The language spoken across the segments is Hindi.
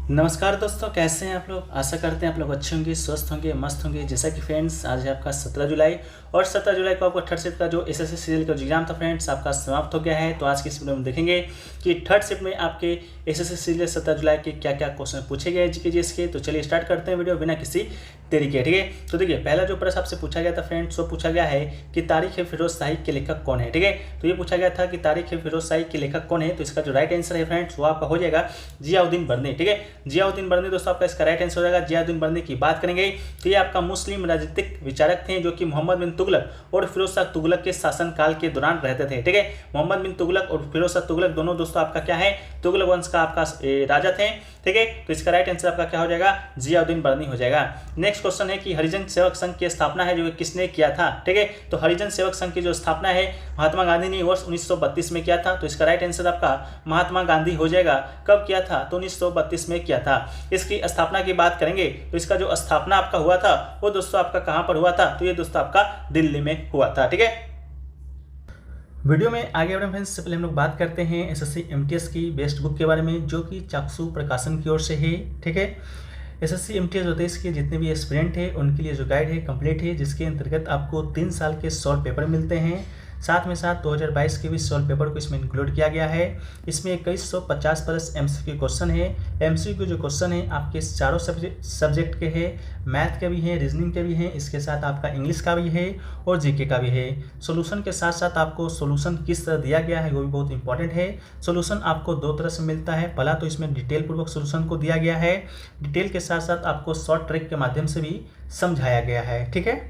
नमस्कार दोस्तों, कैसे हैं आप लोग। आशा करते हैं आप लोग अच्छे होंगे, स्वस्थ होंगे, मस्त होंगे। जैसा कि फ्रेंड्स आज है आपका 17 जुलाई और 17 जुलाई को आपका थर्ड शिफ्ट का जो एसएससी सीरियल का एग्जाम था फ्रेंड्स आपका समाप्त हो गया है। तो आज की इस वीडियो में देखेंगे कि थर्ड शिफ्ट में आपके एसएससी सीरियल 17 जुलाई के क्या क्या क्वेश्चन पूछे गए जीके के। तो चलिए स्टार्ट करते हैं वीडियो बिना किसी देरी के। ठीक है, तो देखिए पहला जो प्रश्न आपसे पूछा गया था फ्रेंड्स वो पूछा गया है कि तारीख है फिरोज शाही के लेखक कौन है। ठीक है, तो ये पूछा गया था कि तारीख है फिरोज शाही के लेखक कौन है। तो इसका जो राइट आंसर है फ्रेंड्स वो आपका हो जाएगा जियाउद्दीन बर्नी। ठीक है, जियाउद्दीन बर्नी दोस्तों आपका इसका राइट आंसर हो जाएगा। जियाउद्दीन बर्नी की बात करेंगे तो ये आपका मुस्लिम राजनीतिक विचारक थे जो कि मोहम्मद बिन तुगलक और फिरोज शाह तुगलक के शासनकाल के दौरान रहते थे। ठीक है, मोहम्मद बिन तुगलक और फिरोज शाह तुगलक दोनों दोस्तों आपका क्या है, तुगलक वंश का आपका राजा थे। ठीक है, तो इसका राइट आंसर आपका क्या हो जाएगा, जियाउद्दीन बर्नी हो जाएगा। नेक्स्ट क्वेश्चन है कि हरिजन सेवक संघ की स्थापना है जो किसने किया था। ठीक है, तो हरिजन सेवक संघ की जो स्थापना है महात्मा गांधी ने वर्ष 1932 में किया था। तो इसका राइट आंसर आपका महात्मा गांधी हो जाएगा। कब किया था, तो 1932 में किया था। इसकी स्थापना की बात करेंगे तो इसका जो स्थापना आपका हुआ था वो दोस्तों आपका कहां पर हुआ था, तो ये दोस्तों आपका दिल्ली में हुआ था। ठीक है, वीडियो में आगे बढ़ने फ्रेंड्स से पहले हम लोग बात करते हैं एसएससी एमटीएस की बेस्ट बुक के बारे में जो कि चाक्षु प्रकाशन की ओर से है। ठीक है, एसएससी एमटीएस होते इसके जितने भी एस्पिरेंट है उनके लिए जो गाइड है कंप्लीट है, जिसके अंतर्गत आपको 3 साल के सॉल्व पेपर मिलते हैं। साथ में साथ 2022 के भी सॉल्व पेपर को इसमें इंक्लूड किया गया है। इसमें 2150 प्लस एमसीक्यू क्वेश्चन है। एमसीक्यू जो क्वेश्चन है आपके चारों सब्जेक्ट के हैं, मैथ के भी हैं, रीजनिंग के भी हैं, इसके साथ आपका इंग्लिश का भी है और जीके का भी है। सोल्यूशन के साथ साथ आपको सोल्यूशन किस तरह दिया गया है वो भी बहुत इंपॉर्टेंट है। सोल्यूशन आपको 2 तरह से मिलता है। पहला तो इसमें डिटेल पूर्वक सोल्यूशन को दिया गया है, डिटेल के साथ साथ आपको शॉर्ट ट्रिक के माध्यम से भी समझाया गया है। ठीक है,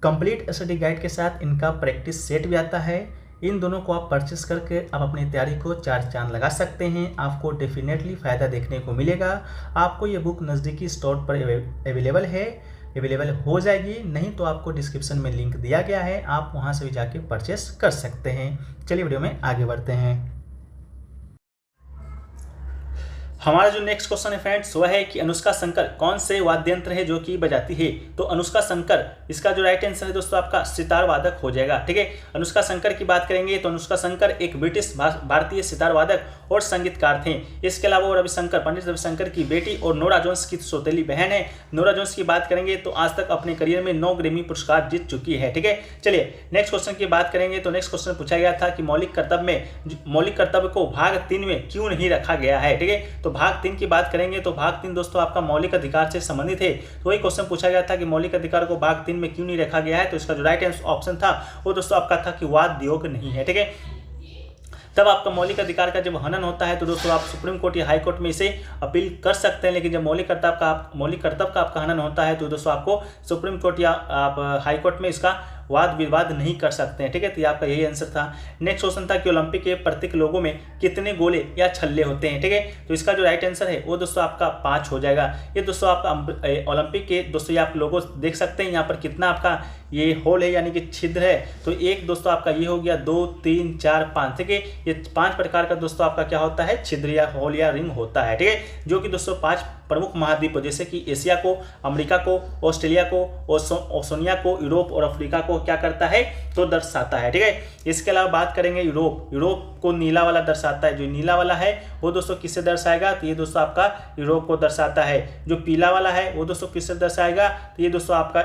कंप्लीट स्टडी गाइड के साथ इनका प्रैक्टिस सेट भी आता है। इन दोनों को आप परचेस करके आप अपनी तैयारी को 4 चांद लगा सकते हैं। आपको डेफिनेटली फ़ायदा देखने को मिलेगा। आपको ये बुक नज़दीकी स्टोर पर अवेलेबल हो जाएगी, नहीं तो आपको डिस्क्रिप्शन में लिंक दिया गया है, आप वहाँ से भी जाके परचेस कर सकते हैं। चलिए वीडियो में आगे बढ़ते हैं। हमारा जो नेक्स्ट क्वेश्चन है फ्रेंड्स वह है कि अनुष्का शंकर कौन से वाद्य यंत्र है जो कि बजाती है। तो अनुष्का शंकर इसका जो राइट आंसर है दोस्तों आपका सितार वादक हो जाएगा। ठीक है, अनुष्का शंकर की बात करेंगे तो अनुष्का शंकर एक ब्रिटिश भारतीय सितार वादक और संगीतकार थे। इसके अलावा वो पंडित रविशंकर की बेटी और नोरा जोन्स की सौतेली बहन है। नोरा जोन्स की बात करेंगे तो आज तक अपने करियर में 9 ग्रैमी पुरस्कार जीत चुकी है। ठीक है, चलिए नेक्स्ट क्वेश्चन की बात करेंगे तो नेक्स्ट क्वेश्चन पूछा गया था कि मौलिक कर्तव्य को भाग 3 में क्यों नहीं रखा गया है। ठीक है, तो भाग 3 की बात करेंगे तो भाग 3 दोस्तों आपका मौलिक अधिकार से संबंधित है। तो वही क्वेश्चन पूछा गया था कि मौलिक अधिकार को भाग 3 में क्यों नहीं रखा गया है। तो इसका जो राइट ऑप्शन था वो दोस्तों आपका था कि वाद योग नहीं है। ठीक है, तब आपका मौलिक अधिकार का जब हनन होता है तो दोस्तों आप सुप्रीम कोर्ट या हाई कोर्ट में इसे अपील कर सकते हैं, लेकिन जब मौलिक कर्तव्य का आपका हनन होता है तो दोस्तों आपको सुप्रीम कोर्ट या आप हाई कोर्ट में इसका वाद विवाद नहीं कर सकते हैं। ठीक है, तो ये आपका यही आंसर था। नेक्स्ट क्वेश्चन था कि ओलंपिक के प्रत्येक लोगों में कितने गोले या छल्ले होते हैं। ठीक है, तो इसका जो राइट आंसर है वो दोस्तों आपका 5 हो जाएगा। ये दोस्तों आपका ओलंपिक के दोस्तों ये आप लोगों देख सकते हैं यहाँ पर कितना आपका ये होल है यानी कि छिद्र है। तो एक दोस्तों आपका ये हो गया 2 3 4 5। ठीक है, ये 5 प्रकार का दोस्तों आपका क्या होता है, छिद्र या होल या रिंग होता है। ठीक है, जो कि दोस्तों 5 प्रमुख महाद्वीपों जैसे कि एशिया को, अमेरिका को, ऑस्ट्रेलिया को, ओशनिया को, यूरोप और अफ्रीका को क्या करता है तो दर्शाता है। ठीक है, इसके अलावा बात करेंगे यूरोप को नीला वाला दर्शाता है। जो नीला वाला है वो दोस्तों किससे दर्शाएगा, तो ये दोस्तों आपका यूरोप को दर्शाता है। जो पीला वाला है वो दोस्तों किससे दर्शाएगा, तो ये दोस्तों आपका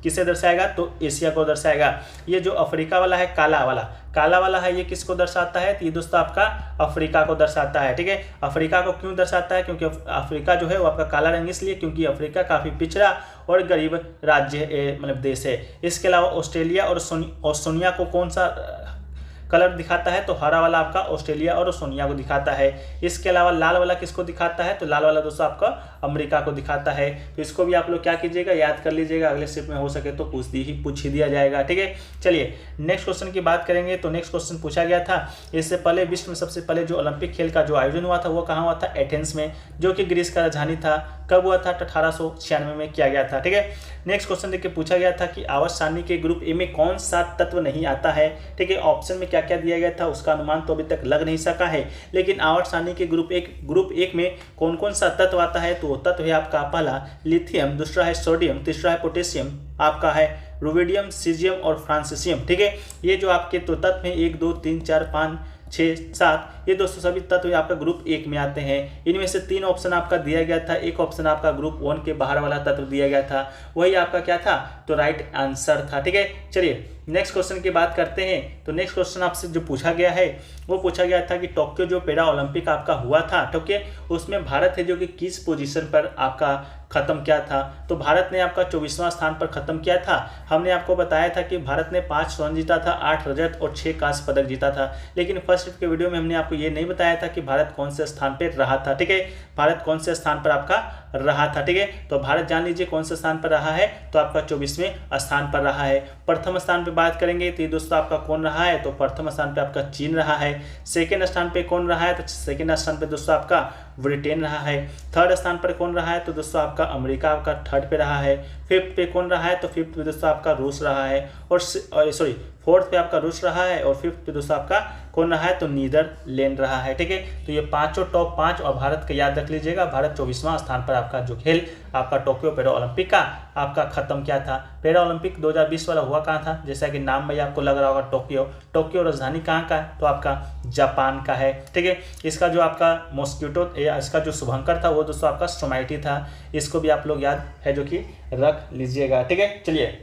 किसे दर्शाएगा, तो एशिया को दर्शाएगा। ये जो अफ्रीका वाला है काला वाला है ये किसको दर्शाता है, तो ये दोस्तों आपका अफ्रीका को दर्शाता है। ठीक है, अफ्रीका को क्यों दर्शाता है, क्योंकि अफ्रीका जो है वो आपका काला रंग इसलिए क्योंकि अफ्रीका काफ़ी पिछड़ा और गरीब राज्य मतलब देश है। इसके अलावा ऑस्ट्रेलिया और ओशनिया को कौन सा कलर दिखाता है, तो हरा वाला आपका ऑस्ट्रेलिया और ओशनिया को दिखाता है। इसके अलावा लाल वाला किसको दिखाता है, तो लाल वाला दोस्तों आपका अमेरिका को दिखाता है। तो इसको भी आप लोग क्या कीजिएगा, याद कर लीजिएगा, अगले शिफ्ट में हो सके तो पूछ ही दिया जाएगा। ठीक है, चलिए नेक्स्ट क्वेश्चन की बात करेंगे तो नेक्स्ट क्वेश्चन पूछा गया था इससे पहले विश्व में सबसे पहले जो ओलंपिक खेल का जो आयोजन हुआ था वो कहाँ हुआ था, एथेंस में, जो कि ग्रीस का राजधानी था। कब हुआ था, 1896 में किया गया था। ठीक है, नेक्स्ट क्वेश्चन देखिए पूछा गया था कि आवर्त सारणी के ग्रुप ए में कौन सा तत्व नहीं आता है। ठीक है, ऑप्शन में क्या क्या दिया गया था उसका अनुमान तो अभी तक लग नहीं सका है, लेकिन आवर्त सारणी के ग्रुप एक में कौन कौन सा तत्व आता है, तो वो तत्व है आपका पहला लिथियम, दूसरा है सोडियम, तीसरा है पोटेशियम, आपका है रुबिडियम, सीजियम और फ्रांसिसियम। ठीक है, ये जो आपके तो तत्व हैं 1 2 3 4 5 6, 7 ये दोस्तों सभी तत्व आपका ग्रुप 1 में आते हैं। इनमें से 3 ऑप्शन आपका दिया गया था, एक ऑप्शन आपका ग्रुप 1 के बाहर वाला तत्व दिया गया था, वही आपका क्या था, तो राइट आंसर था। ठीक है, चलिए नेक्स्ट क्वेश्चन की बात करते हैं। तो नेक्स्ट क्वेश्चन आपसे जो पूछा गया है वो पूछा गया था कि टोक्यो जो पैरा ओलंपिक आपका हुआ था टोक्यो, उसमें भारत है जो कि किस पोजीशन पर आपका खत्म किया था। तो भारत ने आपका 24वां स्थान पर खत्म किया था। हमने आपको बताया था कि भारत ने 5 स्वर्ण जीता था, 8 रजत और 6 कांस्य पदक जीता था। लेकिन फर्स्ट के वीडियो में हमने आपको ये नहीं बताया था कि भारत कौन से स्थान पर रहा था। ठीक है, भारत कौन से स्थान पर आपका रहा था। ठीक है, तो भारत जान लीजिए कौन से स्थान पर रहा है, तो आपका 24वें स्थान पर रहा है। प्रथम स्थान पर बात करेंगे तो ये दोस्तों आपका कौन रहा है, तो प्रथम स्थान पर आपका चीन रहा है। सेकेंड स्थान पे कौन रहा है, तो सेकेंड स्थान पे दोस्तों आपका ब्रिटेन रहा है। थर्ड स्थान पर कौन रहा है, तो दोस्तों आपका अमेरिका आपका थर्ड पे रहा है। फिफ्थ पे कौन रहा है, तो फिफ्थ पे दोस्तों आपका रूस रहा है, और सॉरी फोर्थ पे आपका रूस रहा है, और फिफ्थ पे दोस्तों आपका कौन रहा है, तो नीदरलैंड रहा है। ठीक है, तो ये पांचों टॉप 5 और भारत का याद रख लीजिएगा। भारत 24वां स्थान पर आपका जो खेल आपका टोक्यो पैरा ओलंपिक का आपका खत्म किया था। पैरा ओलंपिक 2020 वाला हुआ कहाँ था, जैसा कि नाम में आपको लग रहा होगा टोक्यो। टोक्यो राजधानी कहाँ का है, तो आपका जापान का है। ठीक है, इसका जो आपका मॉस्किटो या इसका जो शुभंकर था वो दोस्तों आपका स्ट्रोमाइटी था। इसको भी आप लोग याद है जो कि रख लीजिएगा। ठीक है, चलिए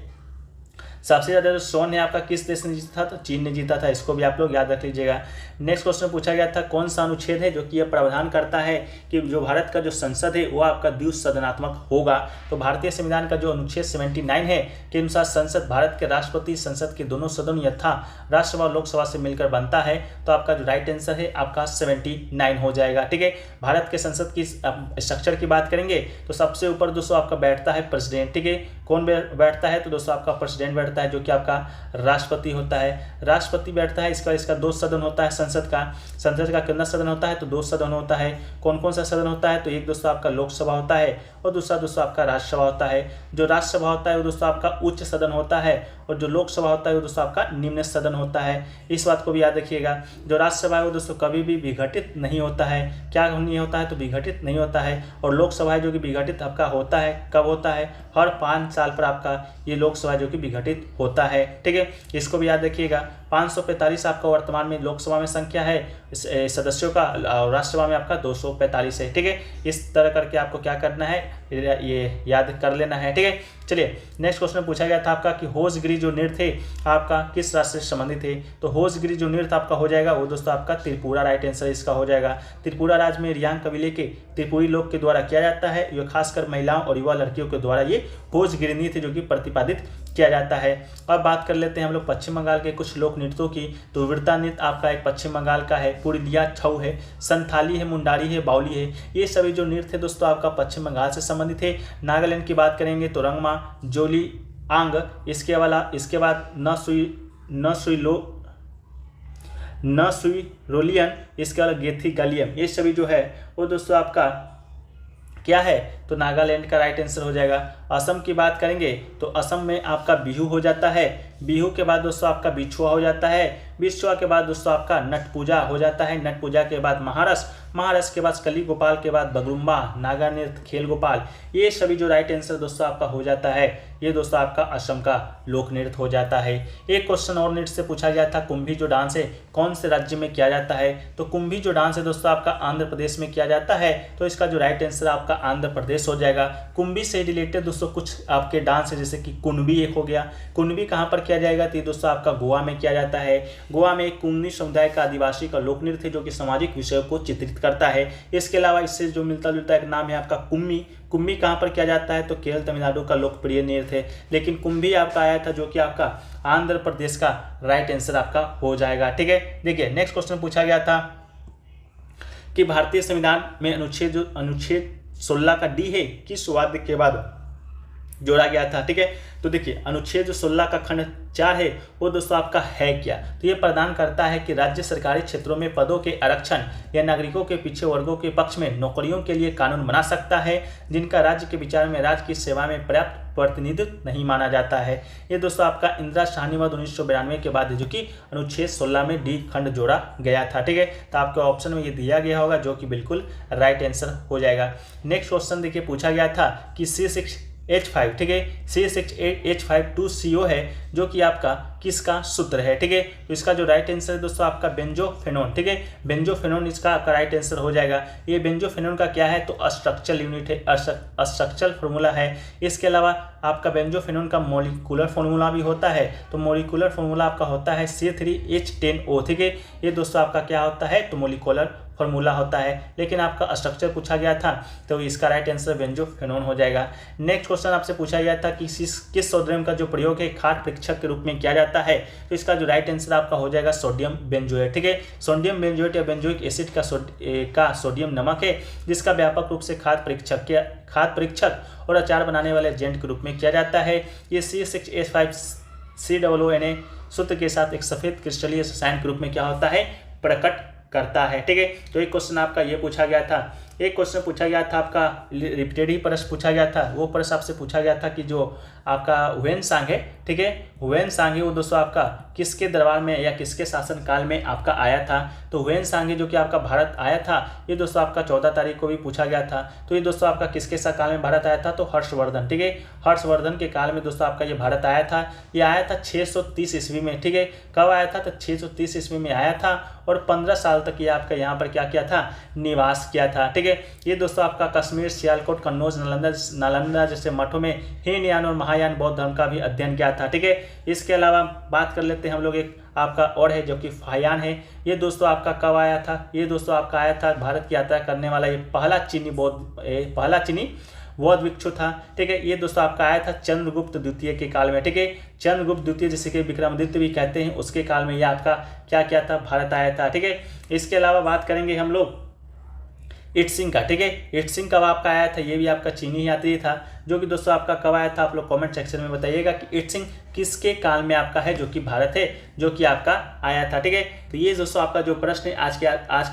सबसे ज़्यादा जो स्वर्ण है आपका किस देश ने जीता था, तो चीन ने जीता था। इसको भी आप लोग याद रख लीजिएगा। नेक्स्ट क्वेश्चन पूछा गया था कौन सा अनुच्छेद है जो कि यह प्रावधान करता है कि जो भारत का जो संसद है वो आपका द्विसदनात्मक होगा। तो भारतीय संविधान का जो अनुच्छेद 79 है के अनुसार संसद भारत के राष्ट्रपति संसद के दोनों सदन यथा राष्ट्रसभा और लोकसभा से मिलकर बनता है। तो आपका जो राइट आंसर है आपका 79 हो जाएगा। ठीक है, भारत के संसद की स्ट्रक्चर की बात करेंगे तो सबसे ऊपर दोस्तों आपका बैठता है प्रेसिडेंट। ठीक है, कौन बैठता है, तो दोस्तों आपका प्रेसिडेंट बैठता है जो कि आपका राष्ट्रपति होता है। राष्ट्रपति बैठता है, इसका 2 सदन होता है संसद का कितना सदन होता है, तो 2 सदन होता है। कौन कौन सा सदन होता है, तो एक दोस्तों आपका लोकसभा होता है और दूसरा दोस्तों आपका राज्यसभा होता है। जो राज्यसभा होता है वो दोस्तों आपका उच्च सदन होता है और जो लोकसभा होता है वो दोस्तों आपका निम्न सदन होता है। इस बात को भी याद रखिएगा। जो राज्यसभा है वो दोस्तों कभी भी विघटित नहीं होता है। क्या नहीं होता है, तो विघटित नहीं होता है। और लोकसभा है जो कि विघटित आपका होता है, कब होता है, हर 5 साल पर आपका ये लोकसभा जो कि विघटित होता है। ठीक है, इसको भी याद रखिएगा। 545 आपका वर्तमान में लोकसभा में संख्या है सदस्यों का, राज्यसभा में आपका 245 है। ठीक है, इस तरह करके आपको क्या करना है, ये याद कर लेना है। ठीक है, चलिए नेक्स्ट क्वेश्चन पूछा गया था आपका कि होसगिरी जो नृत्य थे आपका किस राज्य से संबंधित है। तो होसगिरी जो नृत्य आपका हो जाएगा वो दोस्तों आपका त्रिपुरा राइट आंसर इसका हो जाएगा। त्रिपुरा राज्य में रियांग कबीले के त्रिपुरी लोग के द्वारा किया जाता है। ये खासकर महिलाओं और युवा लड़कियों के द्वारा ये होसगिरी नृत्य जो कि प्रतिपादित किया जाता है। अब बात कर लेते हैं हम लोग पश्चिम बंगाल के कुछ लोक नृत्यों की। तो वृत्ता नृत्य आपका एक पश्चिम बंगाल का है, पुरुलिया छऊ है, संथाली है, मुंडारी है, बाउली है। ये सभी जो नृत्य है दोस्तों आपका पश्चिम बंगाल से संबंधित है। नागालैंड की बात करेंगे तो रंगमा, जोली आंग, इसके बाद न सुई रोलियन, इसके बाद गेथी गालियम, ये सभी जो है वो दोस्तों आपका क्या है, तो नागालैंड का राइट आंसर हो जाएगा। असम की बात करेंगे तो असम में आपका बिहू हो जाता है। बिहू के बाद दोस्तों आपका बिछुआ हो जाता है। बिछुआ के बाद दोस्तों आपका नट पूजा हो जाता है। नट पूजा के बाद महारस के बाद कली गोपाल के बाद बगरुम्बा, नागा नृत्य, खेल गोपाल, ये सभी जो राइट आंसर दोस्तों आपका हो जाता है ये दोस्तों आपका असम का लोक नृत्य हो जाता है। एक क्वेश्चन और नृत्य से पूछा गया था कुंभी जो डांस है कौन से राज्य में किया जाता है। तो कुंभी जो डांस है दोस्तों आपका आंध्र प्रदेश में किया जाता है। तो इसका जो राइट आंसर आपका आंध्र प्रदेश हो जाएगा। कुंभी से रिलेटेड दोस्तों कुछ आपके डांस है जैसे कि कुणबी एक हो गया। कुणबी कहाँ पर किया जाएगा, तो दोस्तों आपका गोवा में किया जाता है। गोवा में एक कुंभी समुदाय का आदिवासी का लोक नृत्य जो कि सामाजिक विषयों को चित्रित करता है। इसके अलावा इससे जो मिलता जुलता एक नाम है आपका कुम्मी। कुम्मी कहाँ पर किया जाता है, तो केरल तमिलनाडु का लोकप्रिय नृत्य है। लेकिन कुंभी आपका आया था जो कि आपका आंध्र प्रदेश का राइट आंसर आपका हो जाएगा। ठीक है, देखिए नेक्स्ट क्वेश्चन पूछा गया था कि भारतीय संविधान में अनुच्छेद 16 का डी है किस वाद्य के बाद जोड़ा गया था। ठीक है, तो देखिए अनुच्छेद 16 का खंड 4 है वो दोस्तों आपका है क्या, तो ये प्रदान करता है कि राज्य सरकारी क्षेत्रों में पदों के आरक्षण या नागरिकों के पिछड़े वर्गों के पक्ष में नौकरियों के लिए कानून बना सकता है जिनका राज्य के विचार में राज्य की सेवा में पर्याप्त प्रतिनिधित्व नहीं माना जाता है। ये दोस्तों आपका इंदिरा शाहनीवाद 1992 के बाद जो कि अनुच्छेद 16 में डी खंड जोड़ा गया था। ठीक है, तो आपके ऑप्शन में ये दिया गया होगा जो कि बिल्कुल राइट आंसर हो जाएगा। नेक्स्ट क्वेश्चन देखिए पूछा गया था कि C6H5, ठीक है, C6H5 2CO है जो कि आपका किसका सूत्र है। ठीक है, तो इसका जो राइट आंसर है दोस्तों आपका बेंजोफेनोन। ठीक है, बेंजोफेनोन इसका राइट आंसर हो जाएगा। ये बेंजोफेनोन का क्या है तो स्ट्रक्चरल यूनिट है, स्ट्रक्चरल फॉर्मूला है। इसके अलावा आपका बेंजोफेनोन का मॉलिक्यूलर फॉर्मूला भी होता है, तो मॉलिक्यूलर फॉर्मूला आपका होता है C3H10O। ठीक है, ये दोस्तों आपका क्या होता है तो मॉलिक्यूलर फॉर्मूला होता है, लेकिन आपका स्ट्रक्चर पूछा गया था तो इसका राइट आंसर बेंजोफेनोन हो जाएगा। नेक्स्ट क्वेश्चन आपसे पूछा गया था कि किस सोडियम का जो प्रयोग है खाद्य परीक्षक के रूप में किया जाता है, तो इसका जो राइट आंसर आपका हो जाएगा सोडियम बेंजोएट। ठीक है, सोडियम बेंजोएट या बेंजोइक एसिड का सोडियम नमक है, जिसका व्यापक रूप से खाद्य परीक्षक और अचार बनाने वाले एजेंट के रूप में किया जाता है। ये C6H5COONA सूत्र के साथ एक सफेद क्रिस्टलीय रसायन के रूप में क्या होता है प्रकट करता है। ठीक है, तो एक क्वेश्चन आपका ये पूछा गया था। एक क्वेश्चन पूछा गया था आपका रिपीटेड ही प्रश्न पूछा गया था। वो प्रश्न आपसे पूछा गया था कि जो आपका ह्वेनसांग है, ठीक है, ह्वेनसांग वो दोस्तों आपका किसके दरबार में या किसके शासन काल में आपका आया था। तो ह्वेनसांग जो कि आपका भारत आया था, ये दोस्तों आपका 14 तारीख को भी पूछा गया था। तो ये दोस्तों आपका किसके काल में भारत आया था तो हर्षवर्धन। ठीक है, हर्षवर्धन के काल में दोस्तों आपका ये भारत आया था। ये आया था 630 ईस्वी में। ठीक है, कब आया था तो 630 ईस्वी में आया था और 15 साल तक ये आपका यहाँ पर क्या किया था निवास किया था। ठीक है, ये दोस्तों आपका कश्मीर, सियालकोट, कन्नौज, नालंदा जैसे मठों में हीनयान और महायान बौद्ध धर्म का भी अध्ययन किया था। ठीक है, इसके अलावा बात कर लेते हैं हम लोग एक आपका और है जो कि फाहियान है। ये दोस्तों आपका कब आया था, ये दोस्तों आपका आया था भारत की यात्रा करने वाला ये पहला चीनी बौद्ध भिक्षु था। ठीक है, ये दोस्तों आपका आया था चंद्रगुप्त द्वितीय के काल में। ठीक है, चंद्रगुप्त द्वितीय जिसे कि विक्रमादित्य भी कहते हैं, उसके काल में ये आपका क्या किया था भारत आया था। ठीक है, इसके अलावा बात करेंगे हम लोग इटसिंग का। ठीक है, इटसिंग कब आपका आया था, ये भी आपका चीनी यात्री था, जो कि दोस्तों आपका कब आया था आप लोग कमेंट सेक्शन में बताइएगा कि इटसिंग किसके काल में आपका है जो कि भारत है जो कि आपका आया था। ठीक है, तो ये दोस्तों आपका जो प्रश्न है आज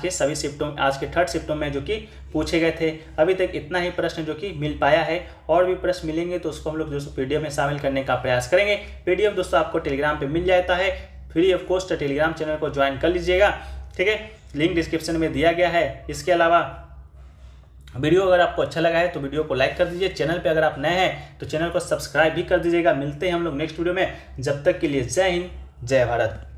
के सभी शिफ्टों आज के 3rd शिफ्टों में जो कि पूछे गए थे। अभी तक इतना ही प्रश्न जो कि मिल पाया है, और भी प्रश्न मिलेंगे तो उसको हम लोग दोस्तों पीडीएफ में शामिल करने का प्रयास करेंगे। पीडीएफ दोस्तों आपको टेलीग्राम पर मिल जाता है free of cost, Telegram channel को ज्वाइन कर लीजिएगा। ठीक है, लिंक डिस्क्रिप्शन में दिया गया है। इसके अलावा वीडियो अगर आपको अच्छा लगा है तो वीडियो को लाइक कर दीजिए। चैनल पे अगर आप नए हैं तो चैनल को सब्सक्राइब भी कर दीजिएगा। मिलते हैं हम लोग नेक्स्ट वीडियो में, जब तक के लिए जय हिंद जय भारत।